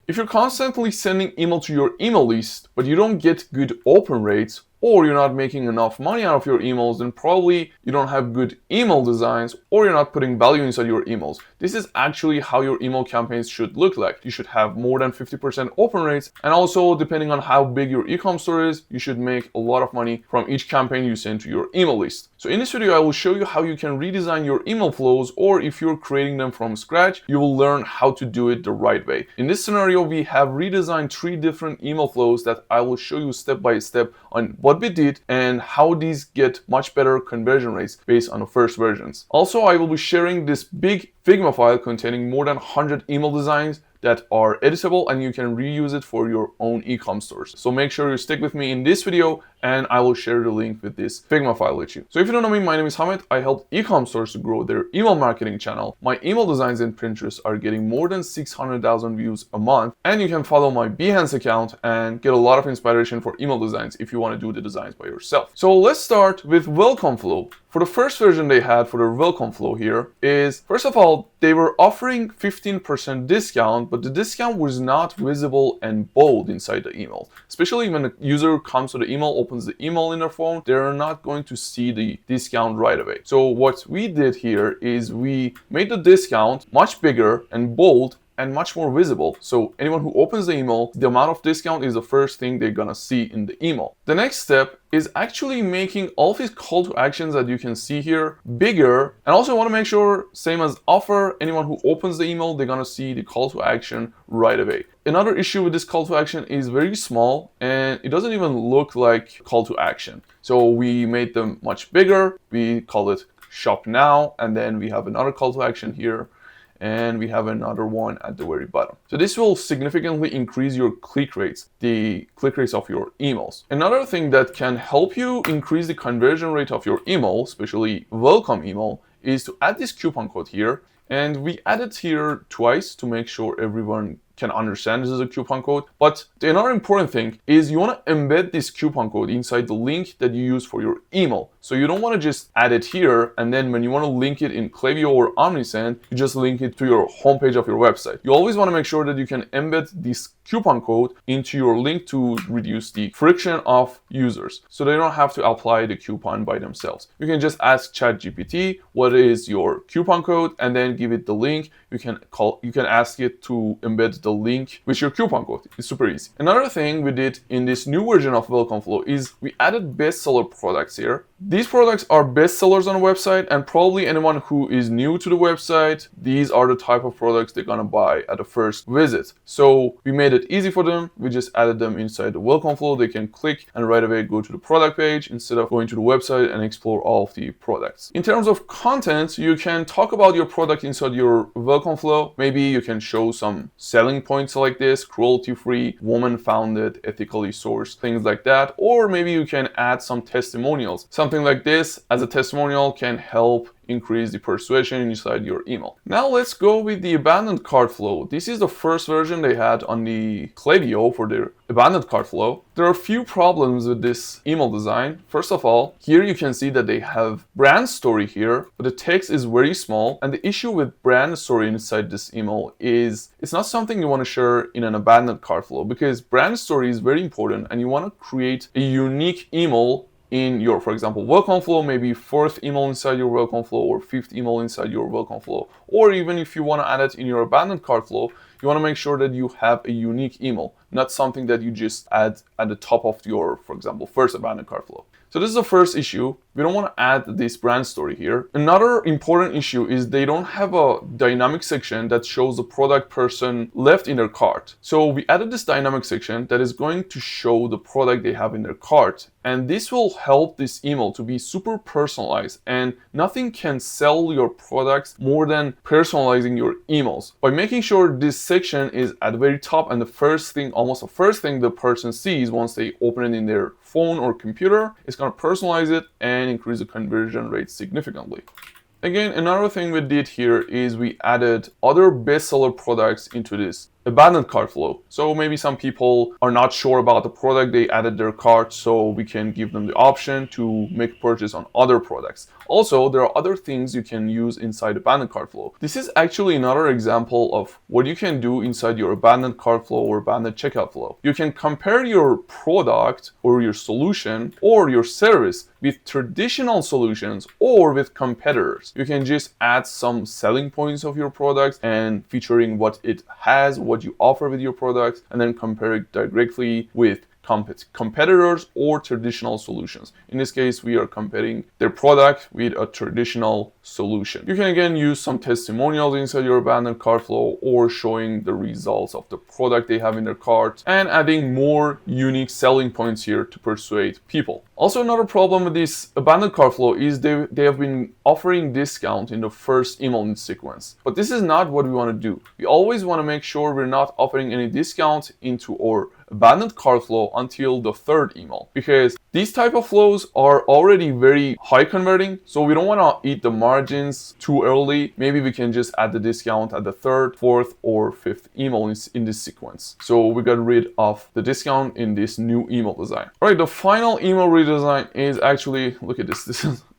If you're constantly sending email to your email list, but you don't get good open rates, or you're not making enough money out of your emails, then probably you don't have good email designs, or you're not putting value inside your emails. This is actually how your email campaigns should look like. You should have more than 50% open rates, and also depending on how big your e-com store is, you should make a lot of money from each campaign you send to your email list. So in this video, I will show you how you can redesign your email flows, or if you're creating them from scratch, you will learn how to do it the right way. In this scenario, we have redesigned 3 different email flows that I will show you step by step on what we did and how these get much better conversion rates based on the first versions. Also, I will be sharing this big Figma file containing more than 100 email designs that are editable, and you can reuse it for your own e-com stores. So make sure you stick with me in this video, and I will share the link with this Figma file with you. So if you don't know me, my name is Hamid. I help e-com stores to grow their email marketing channel. My email designs in Pinterest are getting more than 600,000 views a month, and you can follow my Behance account and get a lot of inspiration for email designs if you want to do the designs by yourself. So let's start with welcome flow. For the first version they had for the welcome flow here is, first of all, they were offering 15% discount, but the discount was not visible and bold inside the email. Especially when the user comes to the email, opens the email in their phone, they're not going to see the discount right away. So what we did here is we made the discount much bigger and bold and much more visible. So anyone who opens the email, the amount of discount is the first thing they're gonna see in the email. The next step is actually making all of these call to actions that you can see here bigger. And also want to make sure, same as offer, anyone who opens the email, they're gonna see the call to action right away. Another issue with this call to action is very small and it doesn't even look like call to action. So we made them much bigger. We call it shop now, and then we have another call to action here, and we have another one at the very bottom. So this will significantly increase your click rates, the click rates of your emails. Another thing that can help you increase the conversion rate of your email, especially welcome email, is to add this coupon code here. And we added here twice to make sure everyone can understand this is a coupon code. But another important thing is you want to embed this coupon code inside the link that you use for your email. So you don't want to just add it here, and then when you want to link it in Klaviyo or Omnisend, you just link it to your homepage of your website. You always want to make sure that you can embed this coupon code into your link to reduce the friction of users, so they don't have to apply the coupon by themselves. You can just ask ChatGPT what is your coupon code, and then give it the link. You can ask it to embed the link with your coupon code. It's super easy. Another thing we did in this new version of Welcome Flow is we added bestseller products here. These products are bestsellers on the website, and probably anyone who is new to the website, these are the type of products they're gonna buy at the first visit. So we made it easy for them. We just added them inside the Welcome Flow. They can click and right away go to the product page instead of going to the website and explore all of the products. In terms of content, you can talk about your product inside your Welcome Flow. Maybe you can show some selling points like this: cruelty-free, woman-founded, ethically sourced, things like that. Or maybe you can add some testimonials. Something like this as a testimonial can help increase the persuasion inside your email. Now let's go with the abandoned cart flow. This is the first version they had on the Klaviyo for their abandoned cart flow. There are a few problems with this email design. First of all, here you can see that they have brand story here, but the text is very small. And the issue with brand story inside this email is it's not something you want to share in an abandoned cart flow, because brand story is very important and you want to create a unique email in your, for example, welcome flow, maybe 4th email inside your welcome flow or 5th email inside your welcome flow. Or even if you want to add it in your abandoned cart flow, you want to make sure that you have a unique email, not something that you just add at the top of your, for example, first abandoned cart flow. So this is the first issue. We don't want to add this brand story here. Another important issue is they don't have a dynamic section that shows the product person left in their cart. So we added this dynamic section that is going to show the product they have in their cart. And this will help this email to be super personalized, and nothing can sell your products more than personalizing your emails. By making sure this section is at the very top and the first thing, almost the first thing the person sees once they open it in their phone or computer, it's going to personalize it and increase the conversion rate significantly. Again, another thing we did here is we added other bestseller products into this abandoned cart flow. So maybe some people are not sure about the product they added their cart, so we can give them the option to make purchase on other products. Also, there are other things you can use inside abandoned cart flow. This is actually another example of what you can do inside your abandoned cart flow or abandoned checkout flow. You can compare your product or your solution or your service with traditional solutions or with competitors. You can just add some selling points of your product and featuring what it has, what you offer with your product, and then compare it directly with competitors or traditional solutions. In this case, we are comparing their product with a traditional solution. You can again use some testimonials inside your abandoned cart flow or showing the results of the product they have in their cart and adding more unique selling points here to persuade people. Also, another problem with this abandoned cart flow is they have been offering discount in the first email sequence. But this is not what we want to do. We always want to make sure we're not offering any discount into our abandoned cart flow until the third email, because these type of flows are already very high converting, so we don't want to eat the margins too early. Maybe we can just add the discount at the third, fourth, or fifth email in this sequence. So we got rid of the discount in this new email design. All right, the final email redesign is actually, look at this.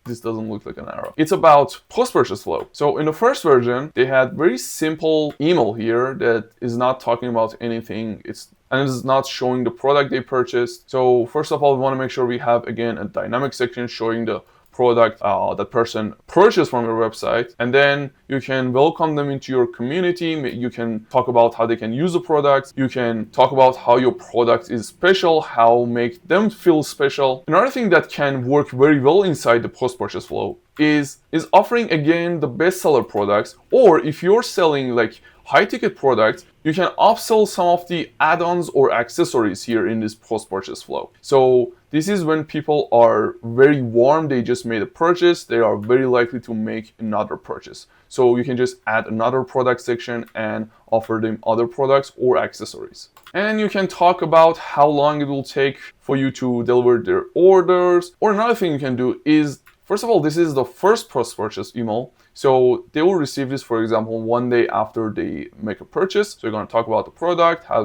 This doesn't look like an arrow. It's about post-purchase flow. So in the first version, they had very simple email here that is not talking about anything. And it's not showing the product they purchased. So first of all, we want to make sure we have, again, a dynamic section showing the product that person purchased from your website. And then you can welcome them into your community. You can talk about how they can use the product. You can talk about how your product is special, how make them feel special. Another thing that can work very well inside the post-purchase flow is offering, again, the bestseller products. Or if you're selling like high-ticket products, you can upsell some of the add-ons or accessories here in this post-purchase flow. So this is when people are very warm, they just made a purchase, they are very likely to make another purchase. So you can just add another product section and offer them other products or accessories. And you can talk about how long it will take for you to deliver their orders. Or another thing you can do is, first of all, this is the first post-purchase email. So they will receive this, for example, one day after they make a purchase. So you're going to talk about the product, how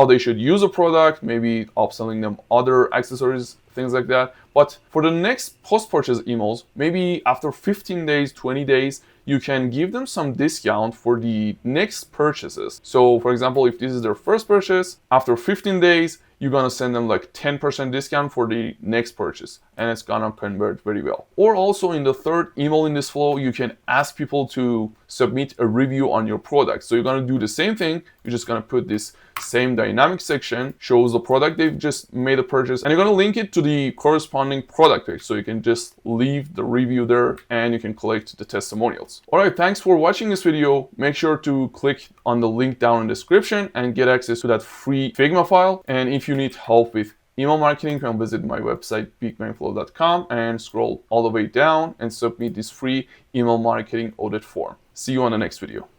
they should use a product, maybe upselling them other accessories, things like that. But for the next post-purchase emails, maybe after 15 days, 20 days, you can give them some discount for the next purchases. So for example, if this is their first purchase, after 15 days, you're gonna send them like 10% discount for the next purchase, and it's gonna convert very well. Or also in the third email in this flow, you can ask people to submit a review on your product. So you're gonna do the same thing. You're just gonna put this same dynamic section, shows the product they've just made a purchase, and you're gonna link it to the corresponding product page. So you can just leave the review there and you can collect the testimonials. All right, thanks for watching this video. Make sure to click on the link down in the description and get access to that free Figma file. And if you need help with email marketing, come visit my website, peakmanflow.com, and scroll all the way down and submit this free email marketing audit form. See you on the next video.